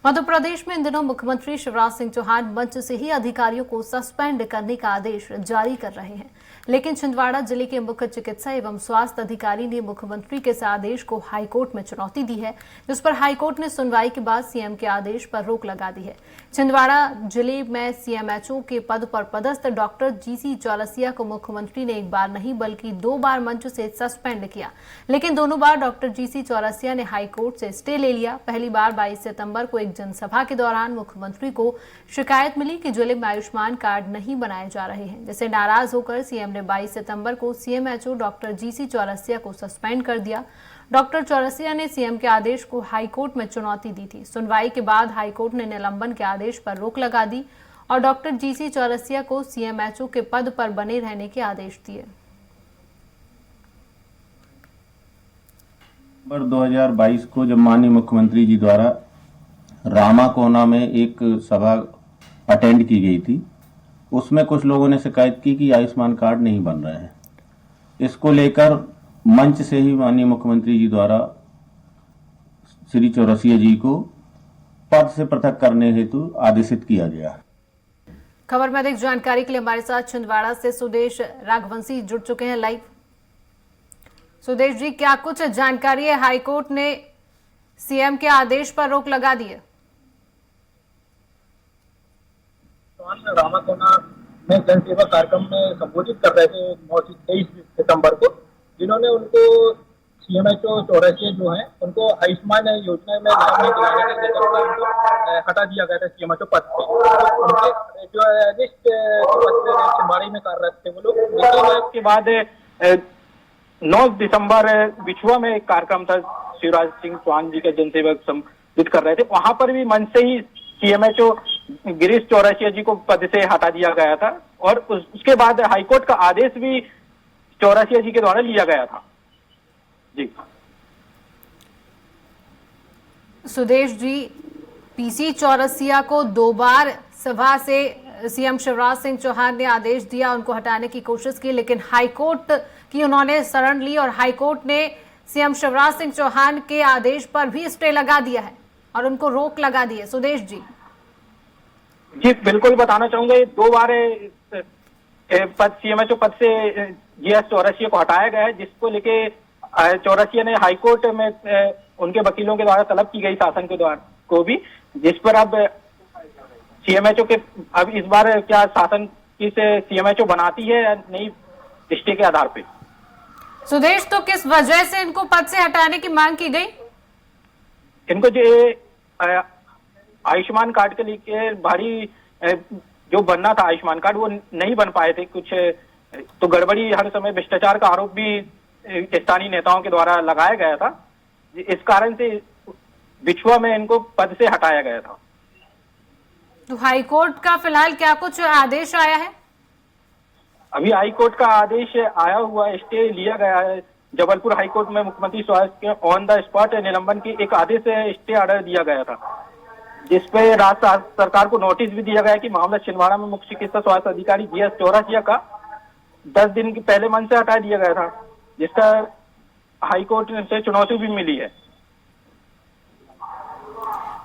मध्य प्रदेश में इन दिनों मुख्यमंत्री शिवराज सिंह चौहान मंच से ही अधिकारियों को सस्पेंड करने का आदेश जारी कर रहे हैं, लेकिन छिंदवाड़ा जिले के मुख्य चिकित्सा एवं स्वास्थ्य अधिकारी ने मुख्यमंत्री के इस आदेश को हाईकोर्ट में चुनौती दी है, जिस पर हाईकोर्ट ने सुनवाई के बाद सीएम के आदेश पर रोक लगा दी है। छिंदवाड़ा जिले में सीएमएचओ के पद पर पदस्थ डॉक्टर जीसी चौरसिया को मुख्यमंत्री ने एक बार नहीं बल्कि 2 बार मंच से सस्पेंड किया, लेकिन दोनों बार डॉक्टर जीसी चौरसिया ने हाईकोर्ट से स्टे ले लिया। पहली बार 22 सितंबर को एक जनसभा के दौरान मुख्यमंत्री को शिकायत मिली कि जिले में आयुष्मान कार्ड नहीं बनाए जा रहे हैं, जिससे नाराज होकर सीएम ने 22 सितंबर को सीएमएचओ डॉक्टर जीसी चौरसिया को सस्पेंड कर दिया। डॉक्टर चौरसिया ने सीएम के आदेश को हाईकोर्ट में चुनौती दी थी। सुनवाई के बाद हाईकोर्ट ने निलंबन के आदेश पर रोक लगा दी और डॉक्टर जीसी चौरसिया को सीएमएचओ के पद पर बने रहने के आदेश दिए। 2022 को जब माननीय मुख्यमंत्री जी द्वारा रामाकोना में एक सभा अटेंड की गई थी, उसमें कुछ लोगों ने शिकायत की कि आयुष्मान कार्ड नहीं बन रहे हैं। इसको लेकर मंच से ही माननीय मुख्यमंत्री जी द्वारा श्री चौरसिया जी को पद से पृथक करने हेतु आदेशित किया गया। खबर में अधिक जानकारी के लिए हमारे साथ छिंदवाड़ा से सुदेश राघवंशी जुड़ चुके हैं लाइव। सुदेश जी, क्या कुछ जानकारी है? हाईकोर्ट ने सीएम के आदेश पर रोक लगा दी है। रामाकोना में जनसेवा कार्यक्रम में संबोधित कर रहे थे 23 सितंबर को, जिन्होंने उनको सीएमएचओ चौरसिया जो है उनको आयुष्मान योजना में लाभ नहीं दिलाने के लेकर उनको हटा दिया गया था सीएमएचओ पद से। उनके जो लिस्ट पद पे छिंदवाड़ा में कार्यरत थे वो लोग, लेकिन इसके बाद 9 दिसंबर बिछुआ में एक कार्यक्रम था, शिवराज सिंह चौहान जी के जनसेवक संबोधित कर रहे थे, वहां पर भी मंच से ही सीएमएचओ गिरीश चौरसिया जी को पद से हटा दिया गया था और उसके बाद हाईकोर्ट का आदेश भी चौरसिया जी के द्वारा लिया गया था। जी सुदेश जी, पीसी चौरसिया को 2 बार सभा से सीएम शिवराज सिंह चौहान ने आदेश दिया, उनको हटाने की कोशिश की, लेकिन हाईकोर्ट की उन्होंने शरण ली और हाईकोर्ट ने सीएम शिवराज सिंह चौहान के आदेश पर भी स्टे लगा दिया है और उनको रोक लगा दी है। सुदेश जी बिल्कुल बताना चाहूंगा, 2 बार पद सीएमएचओ पद से जीएस चौरसिया को हटाया गया है, जिसको लेके चौरसिया ने हाईकोर्ट में उनके वकीलों के द्वारा तलब की गई शासन के द्वारा को भी, जिस पर अब सीएमएचओ के अब इस बार क्या शासन किस सीएमएचओ बनाती है या नहीं, स्टे के आधार पे। सुदेश, तो किस वजह से इनको पद से हटाने की मांग की गई? इनको जो आयुष्मान कार्ड के लिए भारी जो बनना था आयुष्मान कार्ड वो नहीं बन पाए थे, कुछ तो गड़बड़ी, हर समय भ्रष्टाचार का आरोप भी स्थानीय नेताओं के द्वारा लगाया गया था, इस कारण से बिछुआ में इनको पद से हटाया गया था। तो हाईकोर्ट का फिलहाल क्या कुछ आदेश आया है? अभी हाईकोर्ट का आदेश आया हुआ, स्टे लिया गया है। जबलपुर हाईकोर्ट में मुख्यमंत्री स्वास्थ्य के ऑन द स्पॉट निलंबन की एक आदेश स्टे ऑर्डर दिया गया था, जिसपे राज्य सरकार को नोटिस भी दिया गया कि मामला छिंदवाड़ा में मुख्य चिकित्सा स्वास्थ्य अधिकारी जीएस चौरसिया का 10 दिन पहले मंच से हटा दिया गया था, जिसका हाईकोर्ट से चुनौती भी मिली है।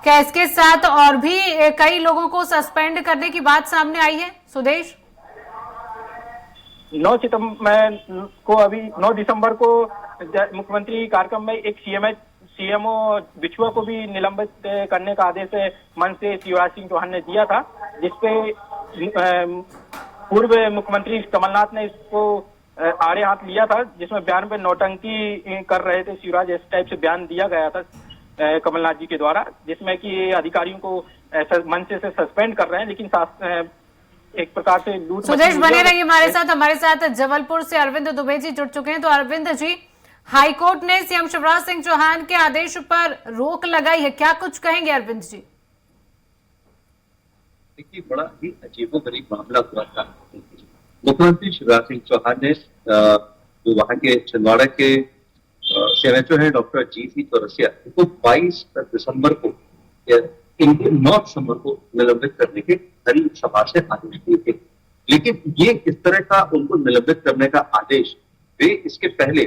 क्या इसके साथ और भी कई लोगों को सस्पेंड करने की बात सामने आई है? सुदेश, 9 दिसंबर को मुख्यमंत्री कार्यक्रम में एक सीएमओ बिछुआ को भी निलंबित करने का आदेश मंच से शिवराज सिंह चौहान ने दिया था, जिसपे पूर्व मुख्यमंत्री कमलनाथ ने इसको आड़े हाथ लिया था, जिसमें बयान पे नौटंकी कर रहे थे शिवराज, इस टाइप से बयान दिया गया था कमलनाथ जी के द्वारा, जिसमें कि अधिकारियों को मंच से सस्पेंड कर रहे हैं, लेकिन एक प्रकार से लूट। सुदेश, बने रहिए हमारे साथ जबलपुर से अरविंद दुबे जी जुड़ चुके हैं। तो अरविंद जी, हाईकोर्ट ने सीएम शिवराज सिंह चौहान के आदेश पर रोक लगाई है, क्या कुछ कहेंगे अरविंद जी? देखिए, बड़ा ही अजीबोगरीब मामला हुआ था। मुख्यमंत्री शिवराज सिंह चौहान ने जो वहां के छिंदवाड़ा के सीएमएचओ है डॉक्टर जीसी चौरसिया को 22 दिसंबर को इनके 9 दिसंबर को निलंबित करने के हरी सभा से आदेश दिए थे, लेकिन ये इस तरह का उनको निलंबित करने का आदेश वे इसके पहले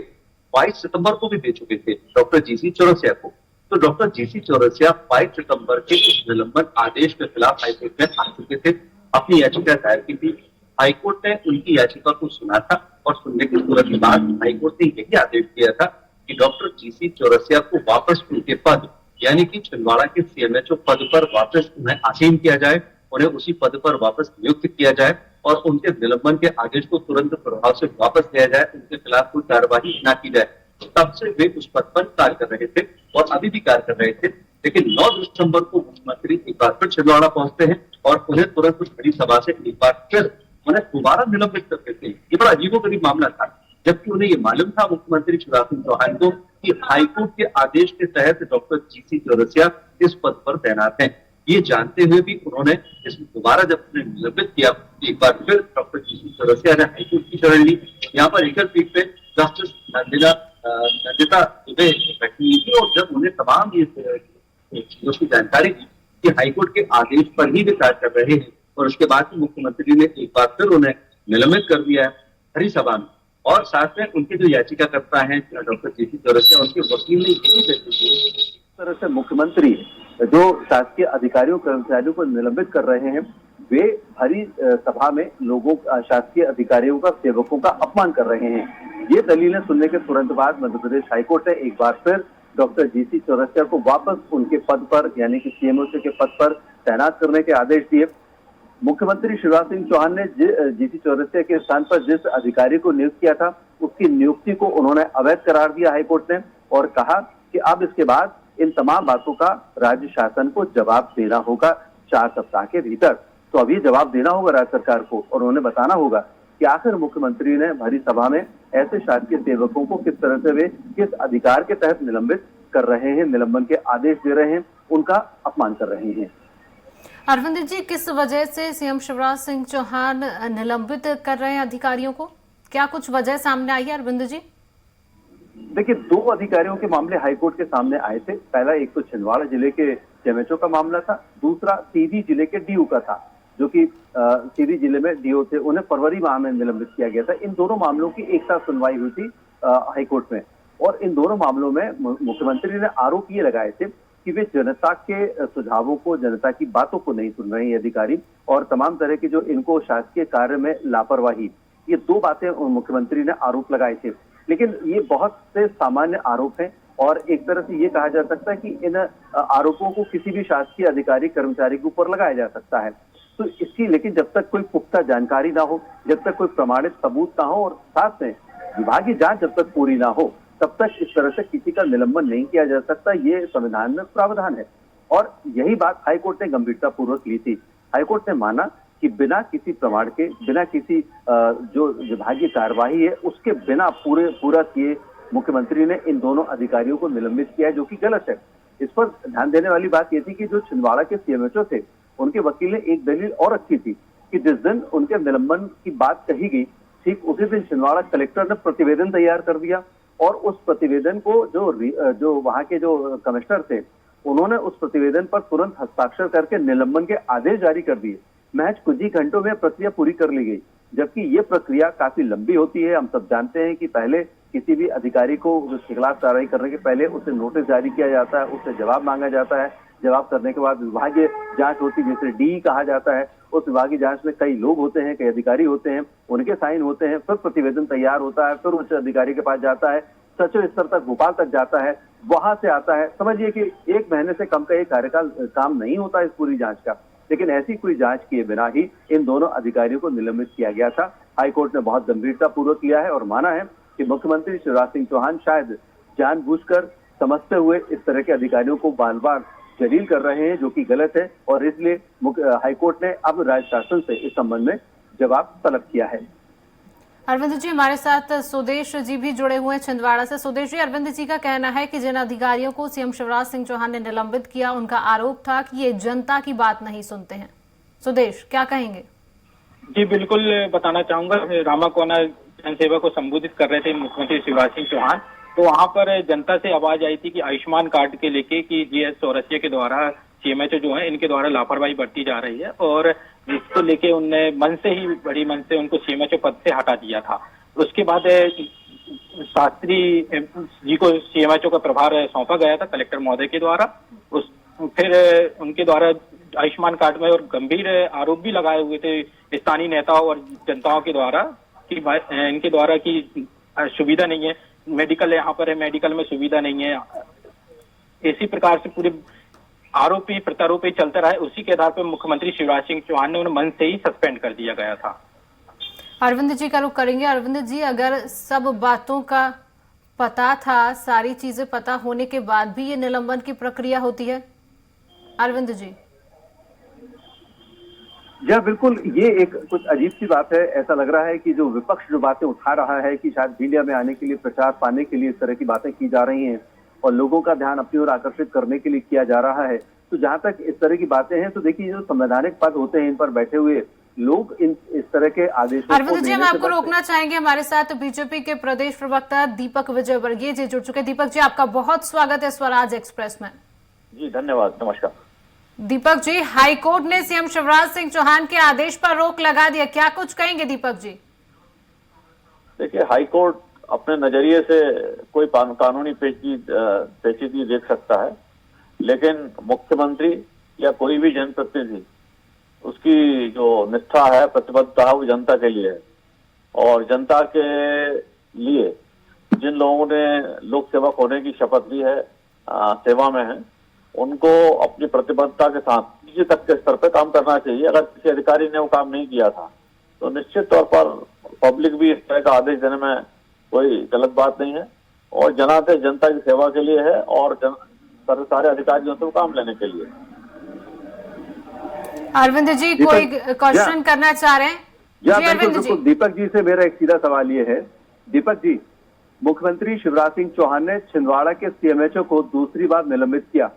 22 सितंबर को भी दे चुके थे डॉक्टर जीसी चौरसिया को, तो डॉक्टर जीसी चौरसिया 22 सितंबर के इस निलंबन आदेश के खिलाफ हाईकोर्ट में आ चुके थे, अपनी याचिका दायर की थी। हाईकोर्ट ने उनकी याचिका को सुना था और सुनने के तुरंत बाद हाईकोर्ट ने यही आदेश दिया था कि डॉक्टर जीसी चौरसिया को वापस उनके पद यानी कि छिंदवाड़ा के सीएमएचओ पद पर वापस उन्हें आसीन किया जाए, उन्हें उसी पद पर वापस नियुक्त किया जाए और उनके निलंबन के आदेश को तुरंत प्रभाव से वापस लिया जाए, उनके खिलाफ कोई कार्रवाई न की जाए। तब से वे उस पद पर कार्य कर रहे थे और अभी भी कार्य कर रहे थे। लेकिन 9 दिसंबर को मुख्यमंत्री एक बार फिर छिंदवाड़ा पहुंचते हैं और उन्हें तुरंत उस बड़ी सभा से एक बार फिर उन्हें दोबारा निलंबित कर देते हैं। ये बड़ा अजीबोगरीब मामला था, जबकि उन्हें ये मालूम था मुख्यमंत्री शिवराज सिंह चौहान को कि हाईकोर्ट के आदेश के तहत डॉक्टर जीसी चौरसिया इस पद पर तैनात हैं। ये जानते हुए भी उन्होंने इस दोबारा जब उन्हें निलंबित किया, एक बार फिर डॉक्टर जीसी चौरसिया ने हाईकोर्ट की शरण ली। यहाँ पर एकल पीठ पे जस्टिस नंदिता दुबे बैठी थी और जब उन्हें तमाम ये चीजों की जानकारी दी कि हाईकोर्ट के आदेश पर ही वे कार्य कर रहे हैं और उसके बाद मुख्यमंत्री ने एक बार फिर उन्हें निलंबित कर दिया है हरी सभा में, और साथ में उनके जो याचिकाकर्ता हैं डॉक्टर जीसी चौरसिया, उनके वकील ने यही व्यक्त की इस तरह से मुख्यमंत्री जो शासकीय अधिकारियों कर्मचारियों को निलंबित कर रहे हैं, वे हरी सभा में लोगों शासकीय अधिकारियों का सेवकों का अपमान कर रहे हैं। ये दलीलें सुनने के तुरंत बाद मध्य प्रदेश हाईकोर्ट ने एक बार फिर डॉक्टर जीसी चौरसिया को वापस उनके पद पर यानी कि सीएमओ के पद पर तैनात करने के आदेश दिए। मुख्यमंत्री शिवराज सिंह चौहान ने जीसी चौरसिया के स्थान पर जिस अधिकारी को नियुक्त किया था, उसकी नियुक्ति को उन्होंने अवैध करार दिया हाईकोर्ट ने और कहा कि अब इसके बाद इन तमाम बातों का राज्य शासन को जवाब देना होगा 4 सप्ताह के भीतर। तो अब ये जवाब देना होगा राज्य सरकार को और उन्हें बताना होगा कि आखिर मुख्यमंत्री ने भरी सभा में ऐसे शासकीय सेवकों को किस तरह से वे किस अधिकार के तहत निलंबित कर रहे हैं, निलंबन के आदेश दे रहे हैं, उनका अपमान कर रहे हैं। अरविंद जी, किस वजह से सीएम शिवराज सिंह चौहान निलंबित कर रहे हैं अधिकारियों को? क्या कुछ वजह सामने आई है अरविंद जी? देखिए, 2 अधिकारियों के मामले हाईकोर्ट के सामने आए थे। पहला एक तो छिंदवाड़ा जिले के सीएमएचओ का मामला था, दूसरा सीधी जिले के डीओ का था, जो कि सीधी जिले में डीओ थे, उन्हें फरवरी माह में निलंबित किया गया था। इन दोनों मामलों की एक साथ सुनवाई हुई थी हाईकोर्ट में और इन दोनों मामलों में मुख्यमंत्री ने आरोप ये लगाए थे कि वे जनता के सुझावों को, जनता की बातों को नहीं सुन रहे हैं अधिकारी और तमाम तरह के जो इनको शासकीय कार्य में लापरवाही, ये 2 बातें मुख्यमंत्री ने आरोप लगाए थे। लेकिन ये बहुत से सामान्य आरोप हैं और एक तरह से ये कहा जा सकता है कि इन आरोपों को किसी भी शासकीय अधिकारी कर्मचारी के ऊपर लगाया जा सकता है। तो इसकी लेकिन जब तक कोई पुख्ता जानकारी ना हो, जब तक कोई प्रमाणित सबूत ना हो और साथ में विभागीय जांच जब तक पूरी ना हो, तब तक इस तरह से किसी का निलंबन नहीं किया जा सकता। ये संविधान में प्रावधान है और यही बात हाईकोर्ट ने गंभीरता पूर्वक ली थी। हाईकोर्ट ने माना कि बिना किसी प्रमाण के, बिना किसी जो विभागीय कार्यवाही है उसके बिना पूरा किए मुख्यमंत्री ने इन दोनों अधिकारियों को निलंबित किया है, जो कि गलत है। इस पर ध्यान देने वाली बात यह थी कि जो छिंदवाड़ा के सीएमएचओ थे, उनके वकील ने एक दलील और रखी थी कि जिस दिन उनके निलंबन की बात कही गई, ठीक उसी दिन छिंदवाड़ा कलेक्टर ने प्रतिवेदन तैयार कर दिया और उस प्रतिवेदन को जो वहां के जो कमिश्नर थे, उन्होंने उस प्रतिवेदन पर तुरंत हस्ताक्षर करके निलंबन के आदेश जारी कर दिए। महज कुछ ही घंटों में प्रक्रिया पूरी कर ली गई, जबकि ये प्रक्रिया काफी लंबी होती है। हम सब जानते हैं कि पहले किसी भी अधिकारी को उसके खिलाफ कार्रवाई करने के पहले उसे नोटिस जारी किया जाता है, उससे जवाब मांगा जाता है, जवाब करने के बाद विभागीय जांच होती है, जिसे डी कहा जाता है। उस विभागीय जांच में कई लोग होते हैं, कई अधिकारी होते हैं, उनके साइन होते हैं, फिर प्रतिवेदन तैयार होता है, फिर उच्च अधिकारी के पास जाता है, सचिव स्तर तक भोपाल तक जाता है, वहां से आता है। समझिए कि 1 महीने से कम का एक कार्यकाल काम नहीं होता इस पूरी जांच का, लेकिन ऐसी कोई जांच किए बिना ही इन दोनों अधिकारियों को निलंबित किया गया था। हाईकोर्ट ने बहुत गंभीरता पूर्वक लिया है और माना है कि मुख्यमंत्री शिवराज सिंह चौहान शायद जानबूझकर समझते हुए इस तरह के अधिकारियों को बार बार जलील कर रहे हैं, जो कि गलत है और इसलिए हाईकोर्ट ने अब राज्य शासन से इस संबंध में जवाब तलब किया है। अरविंद जी, हमारे साथ सुदेश जी भी जुड़े हुए हैं छिंदवाड़ा से। सुदेश जी, अरविंद जी का कहना है कि जिन अधिकारियों को सीएम शिवराज सिंह चौहान ने निलंबित किया, उनका आरोप था कि ये जनता की बात नहीं सुनते हैं। सुदेश, क्या कहेंगे? जी बिल्कुल, बताना चाहूंगा। रामाकोना जनसेवा को संबोधित कर रहे थे मुख्यमंत्री शिवराज सिंह चौहान, तो वहां पर जनता से आवाज आई थी कि आयुष्मान कार्ड के लेके कि जीएस चौरसिया के द्वारा सीएमएचओ जो है इनके द्वारा लापरवाही बरती जा रही है और इसको लेके उनने बड़ी मन से उनको सीएमएचओ पद से हटा दिया था। उसके बाद शास्त्री जी को सीएमएचओ का प्रभार सौंपा गया था कलेक्टर महोदय के द्वारा। फिर उनके द्वारा आयुष्मान कार्ड में और गंभीर आरोप भी लगाए हुए थे स्थानीय नेताओं और जनताओं के द्वारा कि इनके द्वारा की सुविधा नहीं है, मेडिकल यहाँ पर है, मेडिकल में सुविधा नहीं है। इसी प्रकार से पूरे आरोपी प्रत्यारोपी चलता रहा। उसी के आधार पर मुख्यमंत्री शिवराज सिंह चौहान ने उन्हें मन से ही सस्पेंड कर दिया गया था। अरविंद जी का रुख करेंगे। अरविंद जी, अगर सब बातों का पता था, सारी चीजें पता होने के बाद भी ये निलंबन की प्रक्रिया होती है? अरविंद जी। जी बिल्कुल, ये एक कुछ अजीब सी बात है। ऐसा लग रहा है कि जो विपक्ष जो बातें उठा रहा है कि शायद मीडिया में आने के लिए, प्रचार पाने के लिए इस तरह की बातें की जा रही हैं और लोगों का ध्यान अपनी ओर आकर्षित करने के लिए किया जा रहा है। तो जहां तक इस तरह की बातें हैं तो देखिए, जो संवैधानिक पद होते हैं इन पर बैठे हुए लोग इस तरह के आदेशों अरविंद जी, हम आपको रोकना चाहेंगे। हमारे साथ बीजेपी के प्रदेश प्रवक्ता दीपक विजयवर्गीय जी जुड़ चुके हैं। दीपक जी, आपका बहुत स्वागत है स्वराज एक्सप्रेस में। जी धन्यवाद, नमस्कार। दीपक जी, हाईकोर्ट ने सीएम शिवराज सिंह चौहान के आदेश पर रोक लगा दिया, क्या कुछ कहेंगे दीपक जी? देखिए, हाईकोर्ट अपने नजरिए से कोई कानूनी पेचीदगी देख सकता है, लेकिन मुख्यमंत्री या कोई भी जनप्रतिनिधि, उसकी जो निष्ठा है, प्रतिबद्धता है, वो जनता के लिए है। और जनता के लिए जिन लोगों ने लोक सेवक होने की शपथ ली है, सेवा में है, उनको अपनी प्रतिबद्धता के साथ नीचे तक के स्तर पर काम करना चाहिए। अगर किसी अधिकारी ने वो काम नहीं किया था तो निश्चित तौर पर पब्लिक भी इस तरह का आदेश देने में कोई गलत बात नहीं है। और जनादेश जनता की सेवा के लिए है और सारे अधिकारियों से वो काम लेने के लिए। अरविंद जी, कोई क्वेश्चन करना चाह रहे हैं? जी अरविंद जी। दीपक जी से मेरा एक सीधा सवाल ये है। दीपक जी, मुख्यमंत्री शिवराज सिंह चौहान ने छिंदवाड़ा के सीएमएचओ को दूसरी बार निलंबित किया।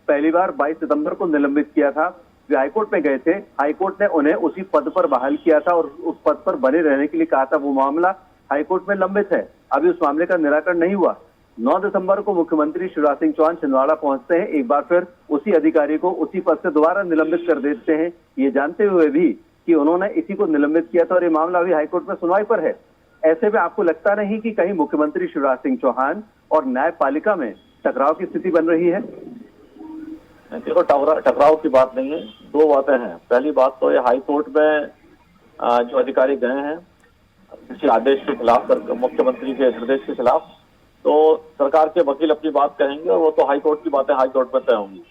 पहली बार 22 सितंबर को निलंबित किया था। वे हाईकोर्ट में गए थे, हाईकोर्ट ने उन्हें उसी पद पर बहाल किया था और उस पद पर बने रहने के लिए कहा था। वो मामला हाईकोर्ट में लंबित है, अभी उस मामले का निराकरण नहीं हुआ। 9 दिसंबर को मुख्यमंत्री शिवराज सिंह चौहान छिंदवाड़ा पहुंचते हैं, एक बार फिर उसी अधिकारी को उसी पद से दोबारा निलंबित कर देते हैं, ये जानते हुए भी कि उन्होंने इसी को निलंबित किया था और ये मामला अभी हाईकोर्ट में सुनवाई पर है। ऐसे में आपको लगता नहीं कि कहीं मुख्यमंत्री शिवराज सिंह चौहान और न्यायपालिका में टकराव की स्थिति बन रही है? देखो, टकराव की बात नहीं है, दो बातें हैं। पहली बात तो ये हाईकोर्ट में जो अधिकारी गए हैं किसी आदेश के खिलाफ, मुख्यमंत्री के निर्देश के खिलाफ, तो सरकार के वकील अपनी बात कहेंगे और वो तो हाईकोर्ट की बातें हाईकोर्ट में तय होंगी।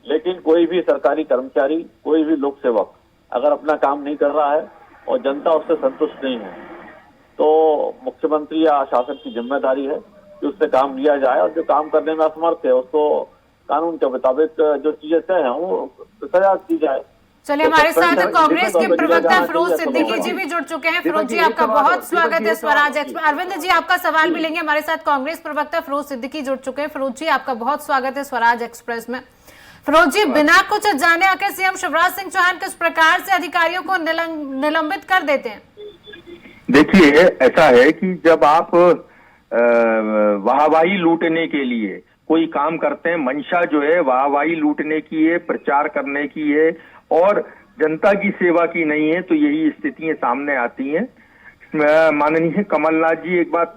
लेकिन कोई भी सरकारी कर्मचारी, कोई भी लोक सेवक अगर अपना काम नहीं कर रहा है और जनता उससे संतुष्ट नहीं है, तो मुख्यमंत्री या शासन की जिम्मेदारी है कि उससे काम लिया जाए और जो काम करने में असमर्थ है उसको कानून के मुताबिक जो चीजें तय हैं वो सजा दी जाए। चलिए, हमारे साथ कांग्रेस के प्रवक्ता फिरोज सिद्दीकी जी भी जुड़ चुके हैं। फिरोज जी, आपका बहुत स्वागत है स्वराज एक्सप्रेस। अरविंद जी, आपका सवाल भी लेंगे। हमारे साथ कांग्रेस प्रवक्ता फिरोज सिद्दीकी जुड़ चुके हैं। फिरोज जी, आपका बहुत स्वागत है स्वराज एक्सप्रेस में। फिरोज जी, बिना कुछ जाने आकर सीएम शिवराज सिंह चौहान किस प्रकार से अधिकारियों को निलंबित कर देते हैं? देखिए, ऐसा है कि जब आप वाहवाही लूटने के लिए कोई काम करते हैं, मंशा जो है वाहवाही लूटने की है, प्रचार करने की है और जनता की सेवा की नहीं है, तो यही स्थितियां सामने आती हैं। माननीय कमलनाथ जी एक बात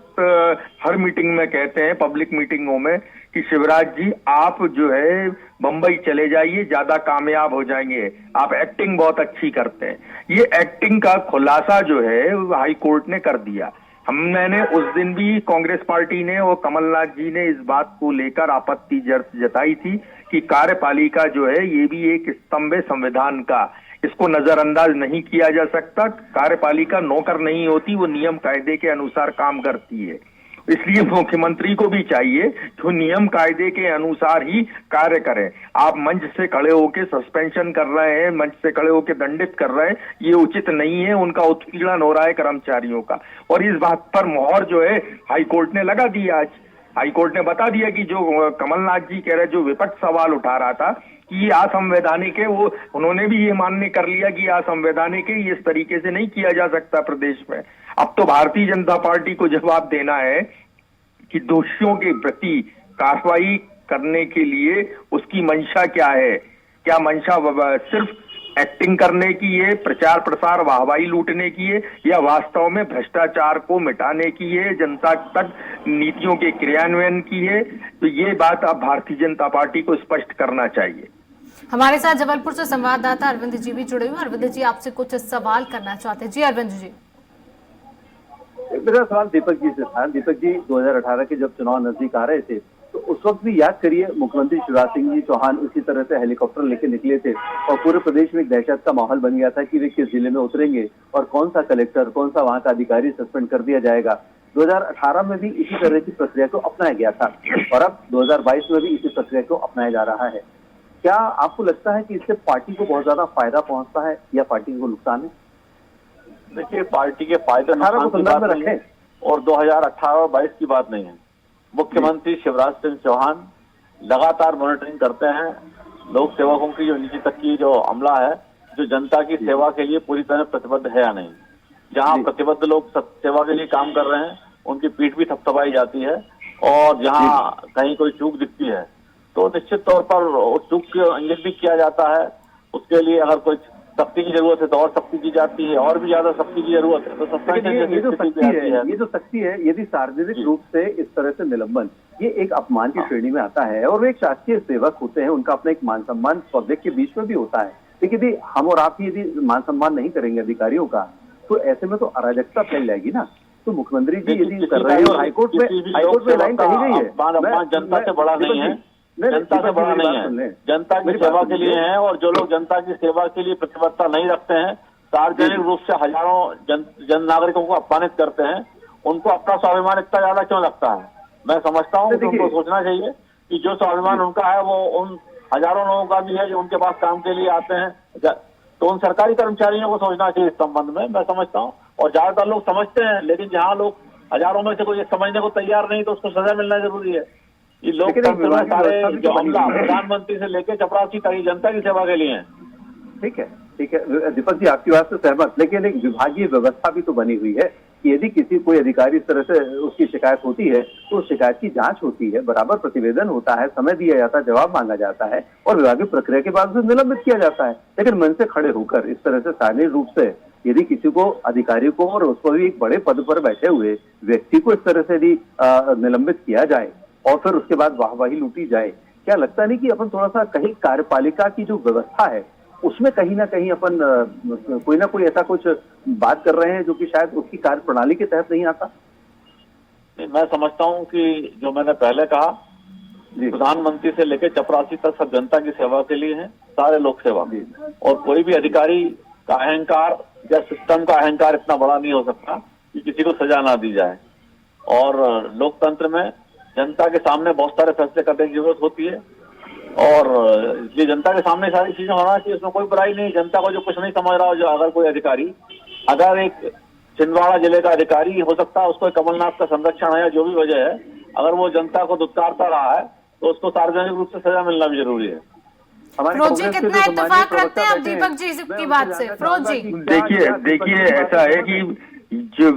हर मीटिंग में कहते हैं, पब्लिक मीटिंगों में, कि शिवराज जी आप जो है बंबई चले जाइए, ज्यादा कामयाब हो जाएंगे, आप एक्टिंग बहुत अच्छी करते हैं। ये एक्टिंग का खुलासा जो है हाई कोर्ट ने कर दिया। मैंने उस दिन भी कांग्रेस पार्टी ने और कमलनाथ जी ने इस बात को लेकर आपत्ति जताई थी कि कार्यपालिका जो है ये भी एक स्तंभ है संविधान का, इसको नजरअंदाज नहीं किया जा सकता। कार्यपालिका नौकर नहीं होती, वो नियम कायदे के अनुसार काम करती है। इसलिए मुख्यमंत्री को भी चाहिए कि नियम कायदे के अनुसार ही कार्य करें। आप मंच से खड़े होकर सस्पेंशन कर रहे हैं, मंच से खड़े होकर दंडित कर रहे हैं, ये उचित नहीं है। उनका उत्पीड़न हो रहा है कर्मचारियों का, और इस बात पर मोहर जो है हाईकोर्ट ने लगा दी। आज हाईकोर्ट ने बता दिया कि जो कमलनाथ जी कह रहे, जो विपक्ष सवाल उठा रहा था कि ये असंवैधानिक है, वो उन्होंने भी ये मान्य कर लिया कि असंवैधानिक है, इस तरीके से नहीं किया जा सकता प्रदेश में। अब तो भारतीय जनता पार्टी को जवाब देना है कि दोषियों के प्रति कार्रवाई करने के लिए उसकी मंशा क्या है। क्या मंशा सिर्फ एक्टिंग करने की है, प्रचार प्रसार वाहवाही लूटने की है, या वास्तव में भ्रष्टाचार को मिटाने की है, जनता तक नीतियों के क्रियान्वयन की है? तो ये बात अब भारतीय जनता पार्टी को स्पष्ट करना चाहिए। हमारे साथ जबलपुर से संवाददाता अरविंद जी भी जुड़े हुए। अरविंद जी, आपसे कुछ सवाल करना चाहते हैं। जी अरविंद जी। मेरा सवाल दीपक जी से था। दीपक जी, 2018 के जब चुनाव नजदीक आ रहे थे तो उस वक्त भी याद करिए, मुख्यमंत्री शिवराज सिंह जी चौहान इसी तरह से हेलीकॉप्टर लेके निकले थे और पूरे प्रदेश में एक दहशत का माहौल बन गया था कि वे किस जिले में उतरेंगे और कौन सा कलेक्टर, कौन सा वहां का अधिकारी सस्पेंड कर दिया जाएगा। 2018 में भी इसी तरह की प्रक्रिया को अपनाया गया था और अब 2022 में भी इसी प्रक्रिया को अपनाया जा रहा है। क्या आपको लगता है कि इससे पार्टी को बहुत ज्यादा फायदा पहुंचता है या पार्टी को नुकसान है? देखिए, पार्टी के फायदे नुकसान की बात नहीं है और 2018 और 22 की बात नहीं है। मुख्यमंत्री शिवराज सिंह चौहान लगातार मॉनिटरिंग करते हैं। लोक सेवकों की जो नीचे तक की जो अमला है, जो जनता की सेवा के लिए पूरी तरह प्रतिबद्ध है या नहीं। जहां प्रतिबद्ध लोग सेवा के लिए काम कर रहे हैं, उनकी पीठ भी थपथपाई जाती है और जहां कहीं कोई चूक दिखती है तो निश्चित तौर पर उस चूक को इंगित भी किया जाता है। उसके लिए अगर कोई सख्ती की जरूरत है तो और सख्ती की जाती है, और भी ज्यादा सख्ती की जरूरत है तो सस्पेंशन ये जो सख्ती है, यदि सार्वजनिक रूप से इस तरह से निलंबन, ये एक अपमान की श्रेणी में आता है और वे एक शासकीय सेवक होते हैं, उनका अपना एक मान सम्मान पब्लिक के बीच में भी होता है। लेकिन यदि हम और आप यदि मान सम्मान नहीं करेंगे अधिकारियों का तो ऐसे में तो अराजकता फैल जाएगी ना। तो मुख्यमंत्री जी यदि कर रहे हैं और हाईकोर्ट में लाइन कही गई है, जनता से बड़ा नहीं है, जनता से बड़ा नहीं है, जनता की सेवा के लिए है। और जो लोग जनता की सेवा के लिए प्रतिबद्धता नहीं रखते हैं, सार्वजनिक रूप से हजारों जन नागरिकों को अपमानित करते हैं, उनको अपना स्वाभिमान इतना ज्यादा क्यों लगता है? मैं समझता हूँ कि उनको सोचना चाहिए कि जो स्वाभिमान उनका है वो उन हजारों लोगों का भी है जो उनके पास काम के लिए आते हैं। तो उन सरकारी कर्मचारियों को सोचना चाहिए इस संबंध में, मैं समझता हूँ। और ज्यादातर लोग समझते हैं, लेकिन जहाँ लोग हजारों में से कोई समझने को तैयार नहीं तो उसको सजा मिलना जरूरी है। ये लोकतंत्र में सारे जो हमला प्रधानमंत्री से लेकर चपरासी तक जनता की सेवा के लिए है। ठीक है दीपक जी, आपकी बात से सहमत, लेकिन एक विभागीय व्यवस्था भी तो बनी हुई है कि यदि किसी कोई अधिकारी इस तरह से उसकी शिकायत होती है तो उस शिकायत की जांच होती है, बराबर प्रतिवेदन होता है, समय दिया जाता है, जवाब मांगा जाता है और विभागीय प्रक्रिया के बाद उसे निलंबित किया जाता है। लेकिन मन से खड़े होकर इस तरह से सार्वजनिक रूप से यदि किसी को, अधिकारी को, और उसको भी एक बड़े पद पर बैठे हुए व्यक्ति को इस तरह से यदि निलंबित किया जाए और फिर उसके बाद वाहवाही लूटी जाए, क्या लगता नहीं कि अपन थोड़ा सा कहीं कार्यपालिका की जो व्यवस्था है उसमें कहीं ना कहीं अपन कोई ना कोई ऐसा कुछ बात कर रहे हैं जो कि शायद उसकी कार्य प्रणाली के तहत नहीं आता? मैं समझता हूं कि जो मैंने पहले कहा, प्रधानमंत्री से लेकर चपरासी तक सब जनता की सेवा के लिए है, सारे लोक सेवा। और कोई भी अधिकारी का अहंकार या सिस्टम का अहंकार इतना बड़ा नहीं हो सकता कि किसी को सजा ना दी जाए। और लोकतंत्र में जनता के सामने बहुत सारे फैसले करने की जरूरत होती है और ये जनता के सामने सारी चीजें होना चाहिए, उसमें कोई बुराई नहीं। जनता को जो कुछ नहीं समझ रहा हो, जो अगर कोई अधिकारी, अगर एक छिंदवाड़ा जिले का अधिकारी हो सकता है, उसको कमलनाथ का संरक्षण है या जो भी वजह है, अगर वो जनता को दुत्कारता रहा है तो उसको सार्वजनिक रूप से सजा मिलना भी जरूरी है। फिरोज जी, कितना इत्तेफाक रखते हैं आप दीपक जी की बात से? फिरोज जी, देखिए ऐसा है कि जो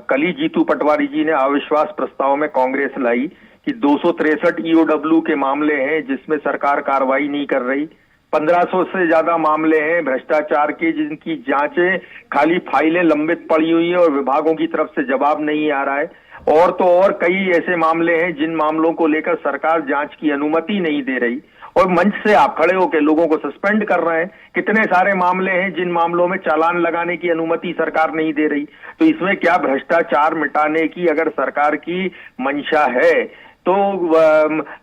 कल ही जीतू पटवारी जी ने अविश्वास प्रस्ताव में कांग्रेस लाई कि 263 ईओडब्ल्यू के मामले हैं जिसमें सरकार कार्रवाई नहीं कर रही, 1500 से ज्यादा मामले हैं भ्रष्टाचार के जिनकी जांचें खाली फाइलें लंबित पड़ी हुई है और विभागों की तरफ से जवाब नहीं आ रहा है, और तो और कई ऐसे मामले हैं जिन मामलों को लेकर सरकार जांच की अनुमति नहीं दे रही और मंच से आप खड़े होकर लोगों को सस्पेंड कर रहे हैं। कितने सारे मामले हैं जिन मामलों में चालान लगाने की अनुमति सरकार नहीं दे रही। तो इसमें क्या भ्रष्टाचार मिटाने की अगर सरकार की मंशा है तो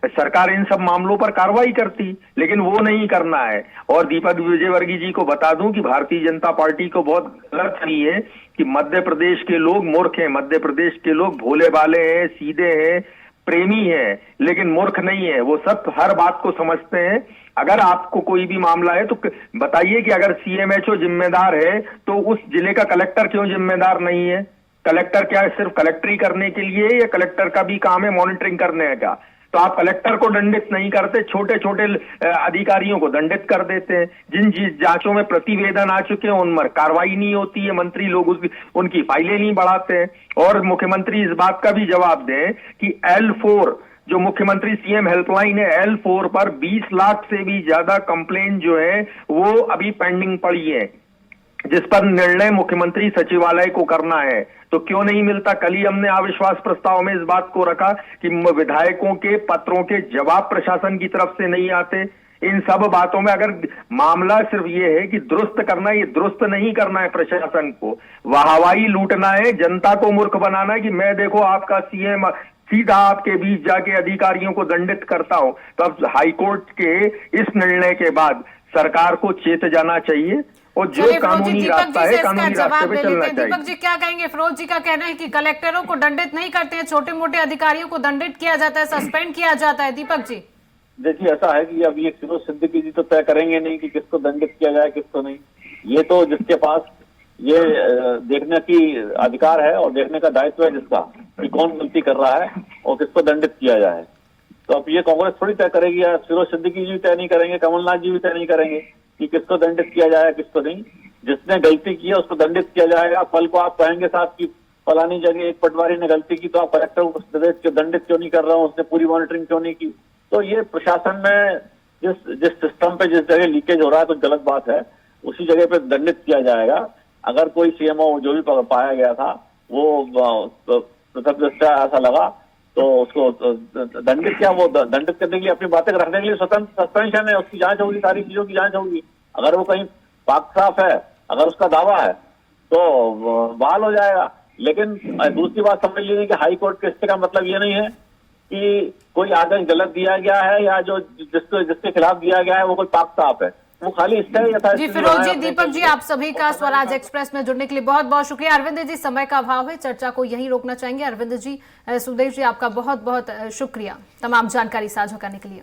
सरकार इन सब मामलों पर कार्रवाई करती, लेकिन वो नहीं करना है। और दीपक विजयवर्गीय जी को बता दूं कि भारतीय जनता पार्टी को बहुत गलत नहीं है कि मध्य प्रदेश के लोग मूर्ख हैं, मध्य प्रदेश के लोग भोले भाले हैं, सीधे हैं, प्रेमी है, लेकिन मूर्ख नहीं है। वो सब हर बात को समझते हैं। अगर आपको कोई भी मामला है तो बताइए कि अगर सीएमएचओ जिम्मेदार है तो उस जिले का कलेक्टर क्यों जिम्मेदार नहीं है? कलेक्टर क्या है, सिर्फ कलेक्टरी करने के लिए, या कलेक्टर का भी काम है मॉनिटरिंग करने का? तो आप कलेक्टर को दंडित नहीं करते, छोटे छोटे अधिकारियों को दंडित कर देते हैं। जिन जांचों में प्रतिवेदन आ चुके हैं उन पर कार्रवाई नहीं होती है, मंत्री लोग उनकी फाइलें नहीं बढ़ाते हैं। और मुख्यमंत्री इस बात का भी जवाब दें कि L4 जो मुख्यमंत्री सीएम हेल्पलाइन है L4 पर 20 लाख से भी ज्यादा कंप्लेन जो है वो अभी पेंडिंग पड़ी है, जिस पर निर्णय मुख्यमंत्री सचिवालय को करना है। तो क्यों नहीं मिलता? कल ही हमने अविश्वास प्रस्ताव में इस बात को रखा कि विधायकों के पत्रों के जवाब प्रशासन की तरफ से नहीं आते। इन सब बातों में अगर मामला सिर्फ ये है कि दुरुस्त करना है, ये दुरुस्त नहीं करना है प्रशासन को, वाहवाही लूटना है, जनता को मूर्ख बनाना है कि मैं देखो आपका सीएम सीधा आपके बीच जाके अधिकारियों को दंडित करता हूं। तो अब हाईकोर्ट के इस निर्णय के बाद सरकार को चेत जाना चाहिए और जो कानूनी रास्ता है कानूनी रास्ते पे चलना चाहिए। दीपक जी क्या कहेंगे? फिरोज जी का कहना है कि कलेक्टरों को दंडित नहीं करते हैं, छोटे मोटे अधिकारियों को दंडित किया जाता है, सस्पेंड किया जाता है। दीपक जी देखिए, ऐसा है कि अब ये फिरोज सिद्दीकी जी तो तय करेंगे नहीं कि किसको दंडित किया जाए किसको नहीं। ये तो जिसके पास ये देखने की अधिकार है और देखने का दायित्व है जिसका कि कौन गलती कर रहा है और किसको दंडित किया जाए, तो अब ये कांग्रेस थोड़ी तय करेगी या फिरोज सिद्दीकी जी तय नहीं करेंगे, कमलनाथ जी भी तय नहीं करेंगे कि किसको दंडित किया जाए किसको नहीं। जिसने गलती की है उसको दंडित किया जाएगा। कल को आप कहेंगे साहब कि फलानी जगह एक पटवारी ने गलती की तो आप कलेक्टर को दंडित क्यों नहीं कर रहा हूँ, उसने पूरी मॉनिटरिंग क्यों नहीं की। तो ये प्रशासन में जिस सिस्टम पे जिस जगह लीकेज हो रहा है कुछ गलत बात है, उसी जगह पे दंडित किया जाएगा। अगर कोई सीएमओ जो भी पाया गया था वो प्रथम दृष्टया ऐसा लगा तो उसको दंडित क्या, वो दंडित करने के लिए अपनी बातें रखने के लिए स्वतंत्र सस्पेंशन है, उसकी जांच होगी, सारी चीजों की जांच होगी। अगर वो कहीं पाक साफ है, अगर उसका दावा है तो बहाल हो जाएगा। लेकिन दूसरी बात समझ लीजिए कि हाई कोर्ट के स्टे का मतलब ये नहीं है कि कोई आदेश गलत दिया गया है या जो जिसके खिलाफ दिया गया है वो कोई पाक साफ है, वो खाली स्टे या जी। फिरोज जी, दीपक जी, आप सभी का स्वराज एक्सप्रेस में जुड़ने के लिए बहुत बहुत शुक्रिया। अरविंद जी, समय का अभाव है, चर्चा को यहीं रोकना चाहेंगे। अरविंद जी, सुदेश जी, आपका बहुत बहुत शुक्रिया तमाम जानकारी साझा करने के लिए।